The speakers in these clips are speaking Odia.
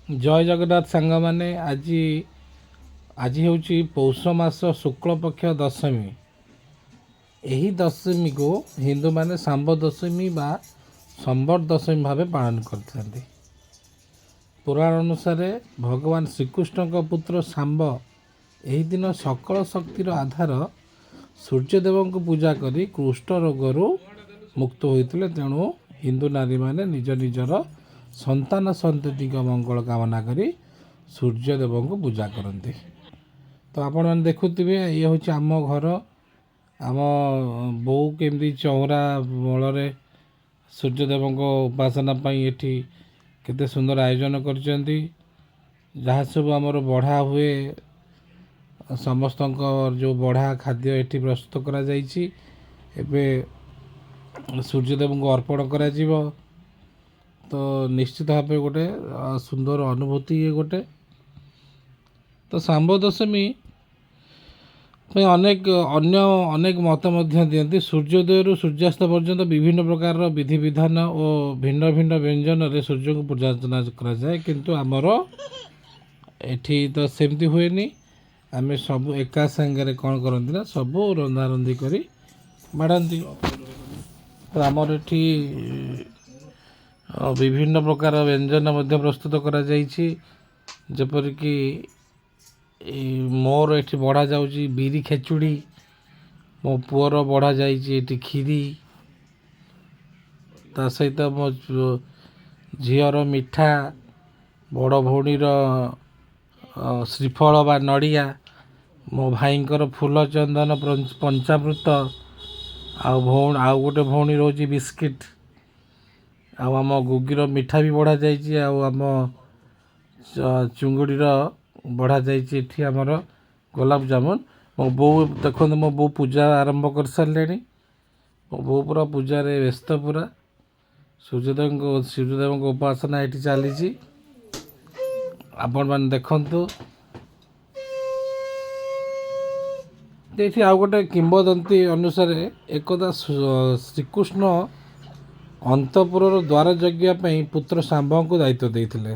ଜୟ ଜଗନ୍ନାଥ ସାଙ୍ଗମାନେ। ଆଜି ହେଉଛି ପୌଷ ମାସ ଶୁକ୍ଳପକ୍ଷ ଦଶମୀ। ଏହି ଦଶମୀକୁ ହିନ୍ଦୁମାନେ ଶାମ୍ବ ଦଶମୀ ବା ସମ୍ବର ଦଶମୀ ଭାବେ ପାଳନ କରିଥାନ୍ତି। ପୁରାଣ ଅନୁସାରେ ଭଗବାନ ଶ୍ରୀକୃଷ୍ଣଙ୍କ ପୁତ୍ର ଶାମ୍ବ ଏହି ଦିନ ସକଳ ଶକ୍ତିର ଆଧାର ସୂର୍ଯ୍ୟଦେବଙ୍କୁ ପୂଜା କରି କୁଷ୍ଠ ରୋଗରୁ ମୁକ୍ତ ହୋଇଥିଲେ। ତେଣୁ ହିନ୍ଦୁ ନାରୀମାନେ ନିଜ ନିଜର ସନ୍ତାନ ସନ୍ତତିଙ୍କ ମଙ୍ଗଳ କାମନା କରି ସୂର୍ଯ୍ୟଦେବଙ୍କୁ ପୂଜା କରନ୍ତି। ତ ଆପଣମାନେ ଦେଖୁଥିବେ, ଇଏ ହେଉଛି ଆମ ଘର। ଆମ ବୋଉ କେମିତି ଚଉରା ମୂଳରେ ସୂର୍ଯ୍ୟଦେବଙ୍କ ଉପାସନା ପାଇଁ ଏଠି କେତେ ସୁନ୍ଦର ଆୟୋଜନ କରିଛନ୍ତି। ଯାହା ସବୁ ଆମର ବଢ଼ା ହୁଏ, ସମସ୍ତଙ୍କ ଯେଉଁ ବଢ଼ା ଖାଦ୍ୟ ଏଠି ପ୍ରସ୍ତୁତ କରାଯାଇଛି। ଏବେ ସୂର୍ଯ୍ୟଦେବଙ୍କୁ ଅର୍ପଣ କରାଯିବ। ତ ନିଶ୍ଚିତ ଭାବେ ଗୋଟେ ସୁନ୍ଦର ଅନୁଭୂତି ଇଏ ଗୋଟେ। ତ ଶାମ୍ବ ଦଶମୀ ପାଇଁ ଅନେକ ମତ ମଧ୍ୟ ଦିଅନ୍ତି। ସୂର୍ଯ୍ୟୋଦୟରୁ ସୂର୍ଯ୍ୟାସ୍ତ ପର୍ଯ୍ୟନ୍ତ ବିଭିନ୍ନ ପ୍ରକାରର ବିଧିବିଧାନ ଓ ଭିନ୍ନ ଭିନ୍ନ ବ୍ୟଞ୍ଜନରେ ସୂର୍ଯ୍ୟଙ୍କୁ ପୂଜା ଅର୍ଚ୍ଚନା କରାଯାଏ। କିନ୍ତୁ ଆମର ଏଠି ତ ସେମିତି ହୁଏନି। ଆମେ ସବୁ ଏକା ସାଙ୍ଗରେ କ'ଣ କରନ୍ତି ନା, ସବୁ ରନ୍ଧାରନ୍ଧି କରି ବାଢ଼ନ୍ତି। ତ ଆମର ଏଠି ବିଭିନ୍ନ ପ୍ରକାର ବ୍ୟଞ୍ଜନ ମଧ୍ୟ ପ୍ରସ୍ତୁତ କରାଯାଇଛି। ଯେପରିକି ମୋର ଏଠି ବଢ଼ା ଯାଉଛି ବିରି ଖେଚୁଡ଼ି, ମୋ ପୁଅର ବଢ଼ା ଯାଇଛି ଏଠି କ୍ଷୀରି, ତା ସହିତ ମୋ ଝିଅର ମିଠା, ବଡ଼ ଭଉଣୀର ଶ୍ରୀଫଳ ବା ନଡ଼ିଆ, ମୋ ଭାଇଙ୍କର ଫୁଲ ଚନ୍ଦନ ପଞ୍ଚାମୃତ, ଆଉ ଗୋଟେ ଭଉଣୀ ରହୁଛି ବିସ୍କିଟ୍, ଆଉ ଆମ ଗୁଗିର ମିଠା ବି ବଢ଼ା ଯାଇଛି, ଆଉ ଆମ ଚୁଙ୍ଗୁଡ଼ିର ବଢ଼ା ଯାଇଛି ଏଠି ଆମର ଗୋଲାପଜାମୁନ। ମୋ ବୋଉ ଦେଖନ୍ତୁ, ମୋ ବୋଉ ପୂଜା ଆରମ୍ଭ କରିସାରିଲେଣି। ମୋ ବୋଉ ପୁରା ପୂଜାରେ ବ୍ୟସ୍ତ ପୁରା। ସୂର୍ଯ୍ୟଦେବଙ୍କ ଉପାସନା ଏଠି ଚାଲିଛି। ଆପଣମାନେ ଦେଖନ୍ତୁ। ଏଠି ଆଉ ଗୋଟେ କିମ୍ବଦନ୍ତୀ ଅନୁସାରେ ଏକଦା ଶ୍ରୀକୃଷ୍ଣ ଅନ୍ତପୁରର ଦ୍ୱାର ଜଗିବା ପାଇଁ ପୁତ୍ର ଶାମ୍ବଙ୍କୁ ଦାୟିତ୍ୱ ଦେଇଥିଲେ।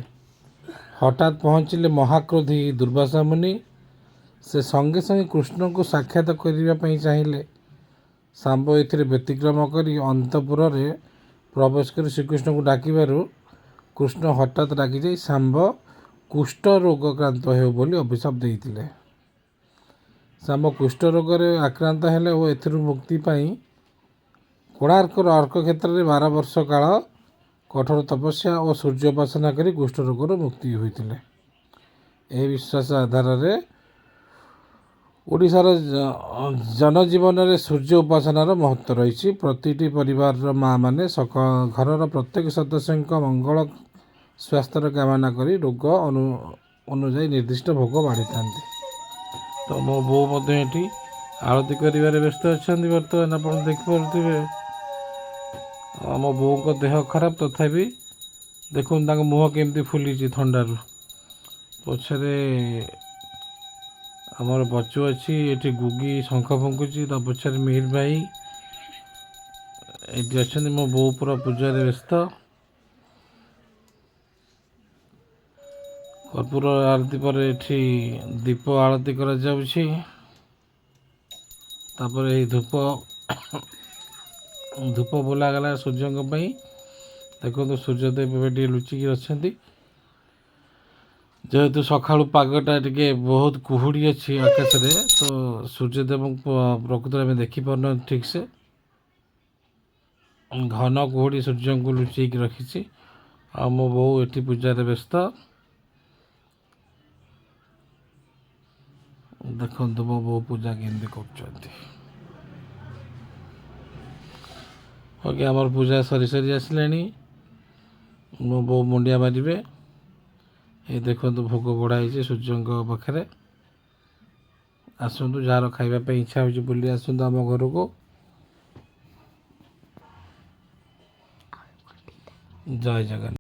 ହଠାତ୍ ପହଞ୍ଚିଲେ ମହାକ୍ରୋଧୀ ଦୁର୍ବାସା ମୁନି। ସେ ସଙ୍ଗେ ସଙ୍ଗେ କୃଷ୍ଣଙ୍କୁ ସାକ୍ଷାତ କରିବା ପାଇଁ ଚାହିଁଲେ। ଶାମ୍ବ ଏଥିରେ ବ୍ୟତିକ୍ରମ କରି ଅନ୍ତପୁରରେ ପ୍ରବେଶ କରି ଶ୍ରୀକୃଷ୍ଣଙ୍କୁ ଡାକିବାରୁ କୃଷ୍ଣ ହଠାତ୍ ରାଗିଯାଇ ଶାମ୍ବ କୁଷ୍ଠ ରୋଗାକ୍ରାନ୍ତ ହେଉ ବୋଲି ଅଭିଶାପ ଦେଇଥିଲେ। ଶାମ୍ବ କୁଷ୍ଠ ରୋଗରେ ଆକ୍ରାନ୍ତ ହେଲେ ଓ ଏଥିରୁ ମୁକ୍ତି ପାଇଁ କୋଣାର୍କର ଅର୍କ କ୍ଷେତ୍ରରେ 12 ବର୍ଷ କାଳ କଠୋର ତପସ୍ୟା ଓ ସୂର୍ଯ୍ୟ ଉପାସନା କରି କୁଷ୍ଠ ରୋଗରୁ ମୁକ୍ତି ହୋଇଥିଲେ। ଏହି ବିଶ୍ୱାସ ଆଧାରରେ ଓଡ଼ିଶାର ଜନଜୀବନରେ ସୂର୍ଯ୍ୟ ଉପାସନାର ମହତ୍ତ୍ୱ ରହିଛି। ପ୍ରତିଟି ପରିବାରର ମା ମାନେ ଘରର ପ୍ରତ୍ୟେକ ସଦସ୍ୟଙ୍କ ମଙ୍ଗଳ ସ୍ୱାସ୍ଥ୍ୟର କାମନା କରି ରୋଗ ଅନୁଯାୟୀ ନିର୍ଦ୍ଦିଷ୍ଟ ଭୋଗ ବାଢ଼ିଥାନ୍ତି। ତ ମୋ ବୋଉ ମଧ୍ୟ ଏଠି ଆଳତି କରିବାରେ ବ୍ୟସ୍ତ ଅଛନ୍ତି। ବର୍ତ୍ତମାନ ଆପଣ ଦେଖିପାରୁଥିବେ ଆମ ବୋଉଙ୍କ ଦେହ ଖରାପ, ତଥାପି ଦେଖନ୍ତୁ ତାଙ୍କ ମୁହଁ କେମିତି ଫୁଲିଛି ଥଣ୍ଡାରୁ। ପଛରେ ଆମର ବଚୁ ଅଛି, ଏଠି ଗୁଗି ଶଙ୍ଖ ଫୁଙ୍କୁଛି, ତା ପଛରେ ମିହିର ଭାଇ ଏଠି ଅଛନ୍ତି। ମୋ ବୋଉ ପୁରା ପୂଜାରେ ବ୍ୟସ୍ତ। କର୍ପୂର ଆଳତି ପରେ ଏଠି ଦୀପ ଆଳତି କରାଯାଉଛି। ତାପରେ ଏହି ଧୂପ ବୋଲାଗଲା ସୂର୍ଯ୍ୟଙ୍କ ପାଇଁ। ଦେଖନ୍ତୁ ସୂର୍ଯ୍ୟଦେବ ଏବେ ଟିକେ ଲୁଚିକି ଅଛନ୍ତି। ଯେହେତୁ ସକାଳୁ ପାଗଟା ଟିକେ ବହୁତ କୁହୁଡ଼ି ଅଛି ଆକାଶରେ, ତ ସୂର୍ଯ୍ୟଦେବଙ୍କୁ ପ୍ରକୃତରେ ଆମେ ଦେଖିପାରୁନାହାନ୍ତି ଠିକ୍ସେ। ଘନ କୁହୁଡ଼ି ସୂର୍ଯ୍ୟଙ୍କୁ ଲୁଚେଇକି ରଖିଛି। ଆଉ ମୋ ବୋଉ ଏଠି ପୂଜାରେ ବ୍ୟସ୍ତ। ଦେଖନ୍ତୁ ମୋ ବୋଉ ପୂଜା କେମିତି କରୁଛନ୍ତି। ଓକେ, ଆମର ପୂଜା ସରି ଆସିଲାଣି। ମୋ ବୋଉ ମୁଣ୍ଡିଆ ମାରିବେ। ଏଇ ଦେଖନ୍ତୁ ଭୋଗ ବଢ଼ା ହେଇଛି ସୂର୍ଯ୍ୟଙ୍କ ପାଖରେ। ଆସନ୍ତୁ, ଯାହାର ଖାଇବା ପାଇଁ ଇଚ୍ଛା ହେଉଛି ବୁଲି ଆସନ୍ତୁ ଆମ ଘରକୁ। ଜୟ ଜଗନ୍ନାଥ।